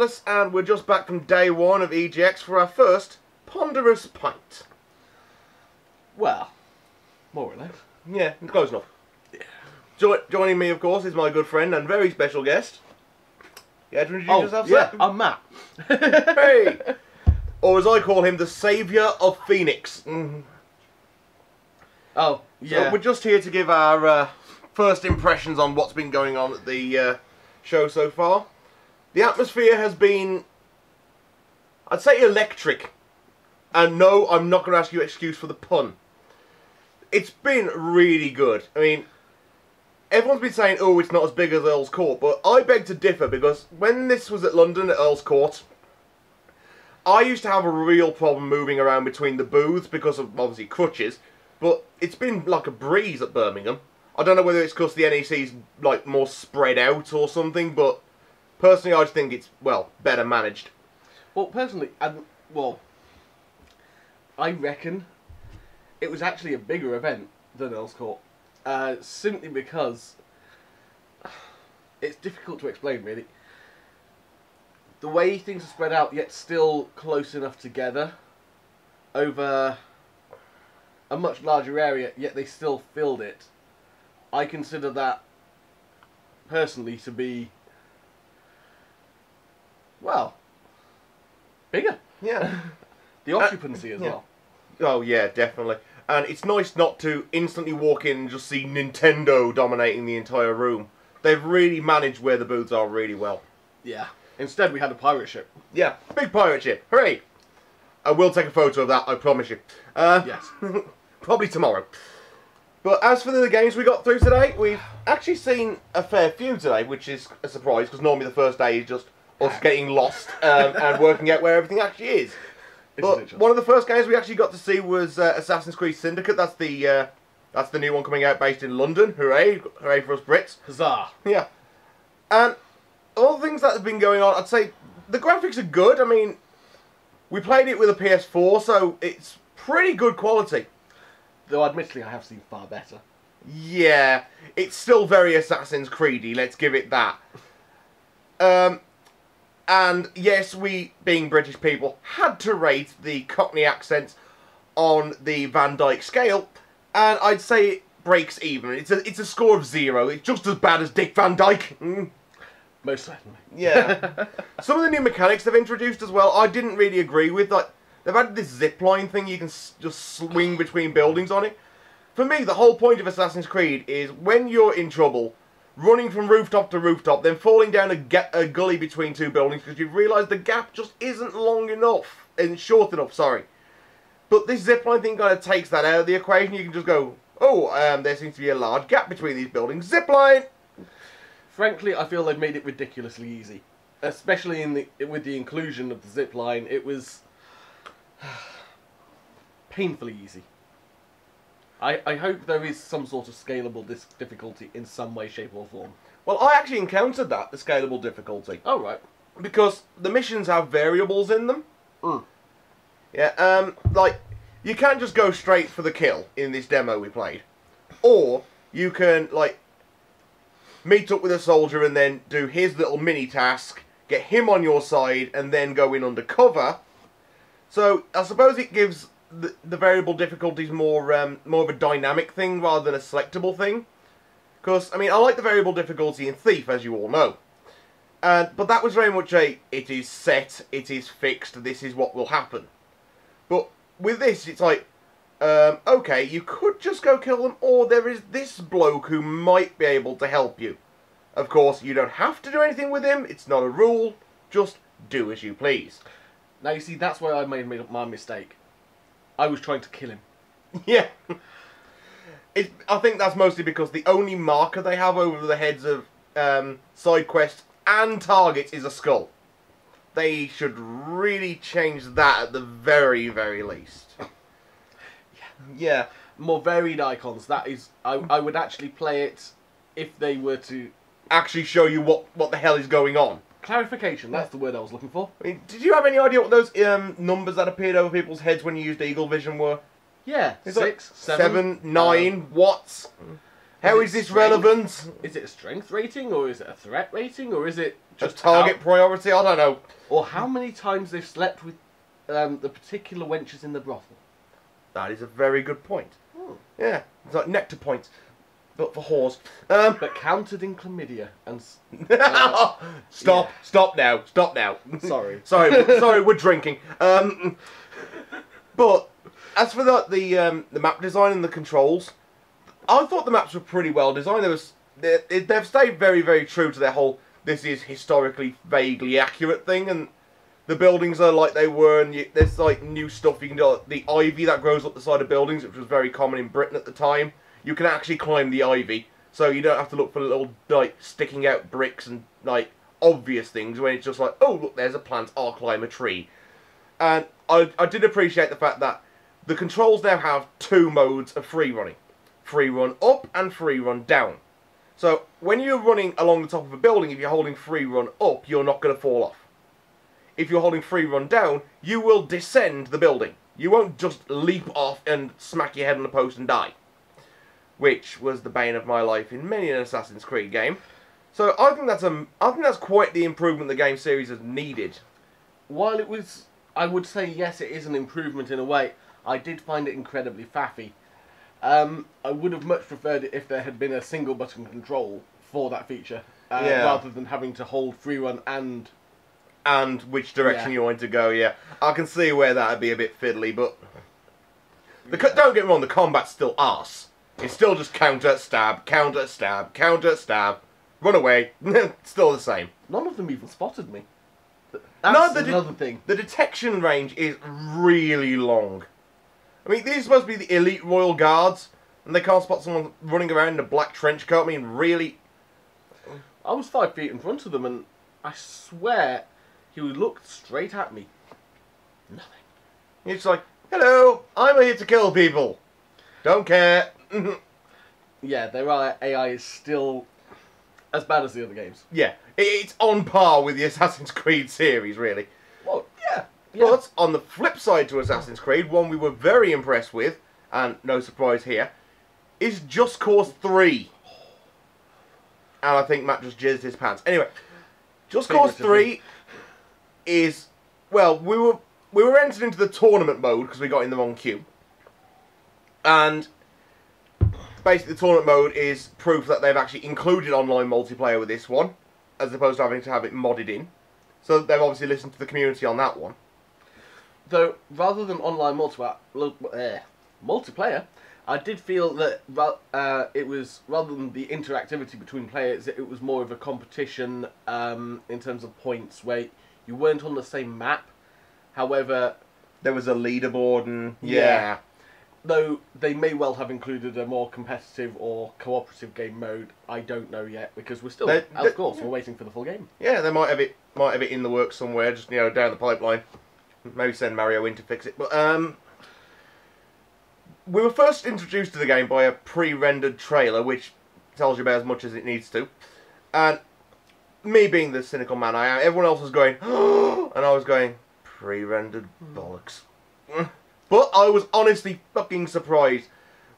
Thomas, and we're just back from day one of EGX for our first Ponderous Pint. Well, more or less. Yeah, close enough. Joining me, of course, is my good friend and very special guest. You had to introduce yourself, sir? I'm Matt. Hey! Or as I call him, the saviour of Phoenix. Oh, yeah. So we're just here to give our first impressions on what's been going on at the show so far. The atmosphere has been, I'd say, electric. And no, I'm not going to ask you an excuse for the pun. It's been really good. I mean, everyone's been saying, oh, it's not as big as Earl's Court, but I beg to differ, because when this was at London, at Earl's Court, I used to have a real problem moving around between the booths because of, obviously, crutches, but it's been like a breeze at Birmingham. I don't know whether it's because the NEC's, like, more spread out or something, but personally, I just think it's, well, better managed. Well, personally, I reckon it was actually a bigger event than Earl's Court. Simply because it's difficult to explain, really. The way things are spread out, yet still close enough together over a much larger area, yet they still filled it. I consider that, personally, to be, well, bigger. Yeah. The occupancy as well. Oh, yeah, definitely. And it's nice not to instantly walk in and just see Nintendo dominating the entire room. They've really managed where the booths are really well. Yeah. Instead, we had a pirate ship. Yeah, big pirate ship. Hooray! I will take a photo of that, I promise you. Yes. Probably tomorrow. But as for the games we got through today, we've actually seen a fair few today, which is a surprise, because normally the first day is just us getting lost and working out where everything actually is. But one of the first games we actually got to see was Assassin's Creed Syndicate. That's the new one coming out based in London. Hooray! Hooray for us Brits. Huzzah! Yeah. And all the things that have been going on, I'd say the graphics are good. I mean, we played it with a PS4, so it's pretty good quality. Though admittedly I have seen far better. Yeah, it's still very Assassin's Creedy, let's give it that. And yes, we, being British people, had to rate the Cockney accents on the Van Dyke scale, and I'd say it breaks even. It's a score of 0. It's just as bad as Dick Van Dyke. Most certainly. Yeah. Some of the new mechanics they've introduced as well, I didn't really agree with. Like, they've had this zipline thing you can just swing between buildings on it. For me, the whole point of Assassin's Creed is when you're in trouble, running from rooftop to rooftop, then falling down a gully between two buildings because you've realised the gap just isn't long enough, and short enough, sorry. But this zipline thing kind of takes that out of the equation. You can just go, oh, there seems to be a large gap between these buildings. Zipline! Frankly, I feel they've made it ridiculously easy. Especially with the inclusion of the zipline, it was painfully easy. I hope there is some sort of scalable difficulty in some way, shape or form. Well, I actually encountered that, the scalable difficulty. Oh, right. Because the missions have variables in them. Mm. Yeah, like, you can't just go straight for the kill in this demo we played. Or, you can, like, meet up with a soldier and then do his little mini-task, get him on your side, and then go in undercover. So, I suppose it gives the variable difficulties more of a dynamic thing rather than a selectable thing. Because, I mean, I like the variable difficulty in Thief, as you all know. But that was very much it is set, it is fixed, this is what will happen. But with this, it's like, okay, you could just go kill them, or there is this bloke who might be able to help you. Of course, you don't have to do anything with him, it's not a rule, just do as you please. Now, you see, that's where I made my mistake. I was trying to kill him. Yeah. I think that's mostly because the only marker they have over the heads of side quests and targets is a skull. They should really change that at the very, very least. Yeah. More varied icons. That is, I would actually play it if they were to actually show you what the hell is going on. Clarification, that's the word I was looking for. I mean, did you have any idea what those numbers that appeared over people's heads when you used Eagle Vision were? Yeah, It's 6, like 7, 9, watts. How is this relevant? Is it a strength rating, or is it a threat rating, or is it Just target priority? I don't know. Or how many times they've slept with the particular wenches in the brothel? That is a very good point. Yeah, it's like nectar points, but for whores. But counted in chlamydia and. Stop! Yeah. Stop now! Stop now! Sorry. sorry. We're drinking. But as for the map design and the controls, I thought the maps were pretty well designed. They've stayed very, very true to their whole "this is historically vaguely accurate" thing, and the buildings are like they were, and there's like new stuff you can do. Like the ivy that grows up the side of buildings, which was very common in Britain at the time. You can actually climb the ivy, so you don't have to look for little like sticking out bricks and like obvious things when it's just like, oh look, there's a plant, I'll climb a tree. And I did appreciate the fact that the controls now have two modes of free running. Free run up and free run down. So when you're running along the top of a building, if you're holding free run up, you're not going to fall off. If you're holding free run down, you will descend the building. You won't just leap off and smack your head on the post and die. Which was the bane of my life in many an Assassin's Creed game. So I think that's quite the improvement the game series has needed. While it was, I would say yes, it is an improvement in a way. I did find it incredibly faffy. I would have much preferred it if there had been a single button control for that feature, rather than having to hold free run and which direction you want to go. Yeah, I can see where that would be a bit fiddly, but don't get me wrong, the combat's still arse. It's still just counter, stab, counter, stab, counter, stab, run away. Still the same. None of them even spotted me. That's another thing. The detection range is really long. I mean, these are supposed to be the elite royal guards, and they can't spot someone running around in a black trench coat. I mean, really? I was 5 feet in front of them, and I swear he looked straight at me. Nothing. It's like, hello, I'm here to kill people. Don't care. Yeah, their AI is still as bad as the other games. Yeah, it's on par with the Assassin's Creed series, really. Well, yeah. But on the flip side to Assassin's Creed, one we were very impressed with, and no surprise here, is Just Cause 3. And I think Matt just jizzed his pants. Anyway, Just Cause 3 is, well, we were entered into the tournament mode because we got in the wrong queue. And basically the tournament mode is proof that they've actually included online multiplayer with this one, as opposed to having to have it modded in. So they've obviously listened to the community on that one. Though, rather than online multiplayer, I did feel that it was, rather than the interactivity between players, it was more of a competition in terms of points, where you weren't on the same map. However, there was a leaderboard and... Yeah. Though they may well have included a more competitive or cooperative game mode, I don't know yet, because we're still, of course, we're waiting for the full game. Yeah, they might have it in the works somewhere, just down the pipeline. Maybe send Mario in to fix it. But we were first introduced to the game by a pre-rendered trailer, which tells you about as much as it needs to. And me being the cynical man I am, everyone else was going, oh, and I was going, pre-rendered bollocks. But I was honestly fucking surprised.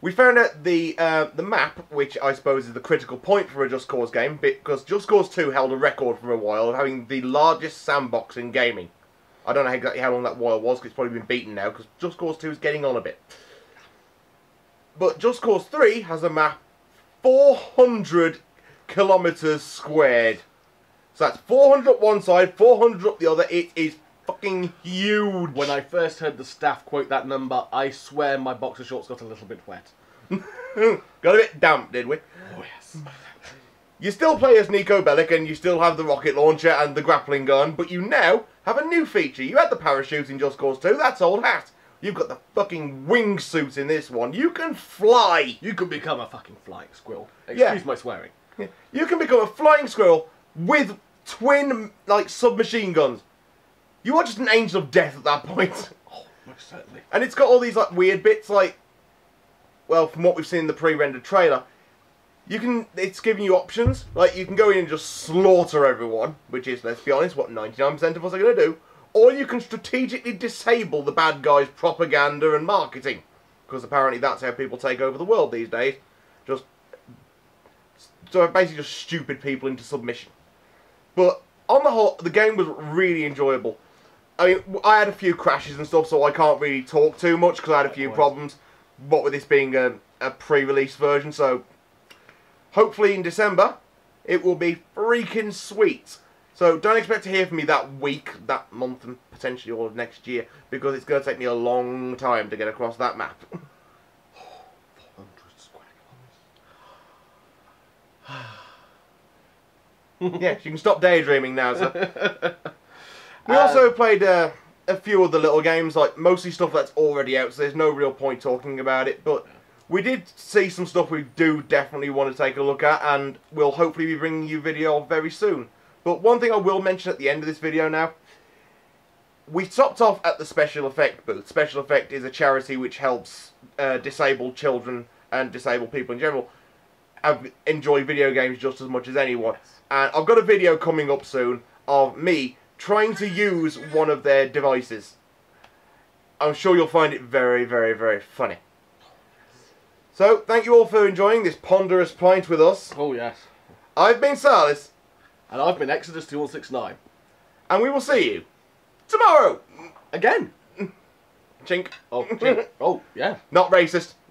We found out the map, which I suppose is the critical point for a Just Cause game, because Just Cause 2 held a record for a while of having the largest sandbox in gaming. I don't know exactly how long that while was, because it's probably been beaten now, because Just Cause 2 is getting on a bit. But Just Cause 3 has a map 400 kilometres squared. So that's 400 up one side, 400 up the other. It is fucking huge. When I first heard the staff quote that number, I swear my boxer shorts got a little bit wet. Got a bit damp, did we? Oh, yes. You still play as Nico Bellic, and you still have the rocket launcher and the grappling gun, but you now have a new feature. You had the parachute in Just Cause 2, that's old hat. You've got the fucking wingsuit in this one. You can fly. You can become a fucking flying squirrel. Excuse my swearing. Yeah. You can become a flying squirrel with twin, submachine guns. You are just an angel of death at that point. Oh, most certainly. And it's got all these, weird bits, well, from what we've seen in the pre-rendered trailer, it's giving you options. You can go in and just slaughter everyone, which is, let's be honest, what 99% of us are going to do. Or you can strategically disable the bad guys' propaganda and marketing. Because apparently that's how people take over the world these days. Just So basically just stupid people into submission. But on the whole, the game was really enjoyable. I mean, I had a few crashes and stuff, so I can't really talk too much because I had a few problems. What with this being a pre-release version, so hopefully in December it will be freaking sweet. So don't expect to hear from me that week, that month, and potentially all of next year, because it's going to take me a long time to get across that map. 400 square kilometers. Yes, you can stop daydreaming now, sir. We also played a few other little games, like mostly stuff that's already out, so there's no real point talking about it, but we did see some stuff we do definitely want to take a look at, and we'll hopefully be bringing you video of very soon. But one thing I will mention at the end of this video now, we stopped off at the Special Effect booth. Special Effect is a charity which helps disabled children and disabled people in general enjoy video games just as much as anyone. And I've got a video coming up soon of me trying to use one of their devices. I'm sure you'll find it very, very, very funny. So, thank you all for enjoying this Ponderous Pint with us. Oh, yes. I've been Salis. And I've been Exodus 2169. And we will see you tomorrow. Again. Chink. Oh, chink. Oh, yeah. Not racist.